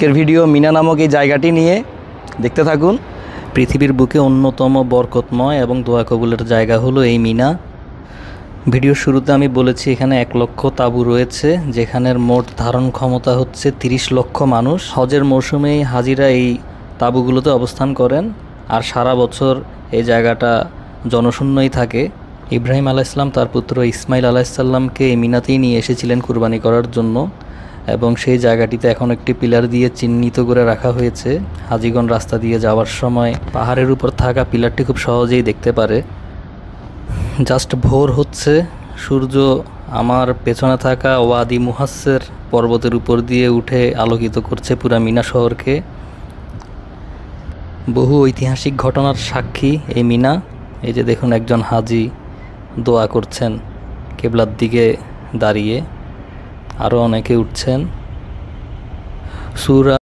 আজকের ভিডিও মিনা নামক এই জায়গাটি নিয়ে, দেখতে থাকুন। পৃথিবীর বুকে অন্যতম বরকতময় এবং দোয়া কবুলের জায়গা হলো এই মিনা। ভিডিওর শুরুতে আমি বলেছি এখানে 1 লক্ষ তাঁবু রয়েছে, যেখানের মোট ধারণ ক্ষমতা হচ্ছে 30 লক্ষ মানুষ। হজের মৌসুমেই হাজিরা এই তাঁবুগুলোতে অবস্থান করেন, আর সারা বছর এই জায়গাটা জনশূন্যই থাকে। ইব্রাহিম আলাইহিসসালাম তার পুত্র ইসমাইল আলাইহিসসালামকে এই মিনাতেই নিয়ে এসেছিলেন কুরবানি করার জন্য, এবং সেই জায়গাটিতে এখন একটি পিলার দিয়ে চিহ্নিত করে রাখা হয়েছে। হাজিগণ রাস্তা দিয়ে যাওয়ার সময় পাহাড়ের উপর থাকা পিলারটি খুব সহজেই দেখতে পারে। জাস্ট ভোর হচ্ছে, সূর্য আমার পেছনে থাকা ওয়াদি মুহাসসের পর্বতের উপর দিয়ে উঠে আলোকিত করছে পুরা মিনা শহরকে। বহু ঐতিহাসিক ঘটনার সাক্ষী এই মিনা। এই যে দেখুন, একজন হাজি দোয়া করছেন কিবলার দিকে দাঁড়িয়ে, আরও অনেকে উঠছেন। সূরা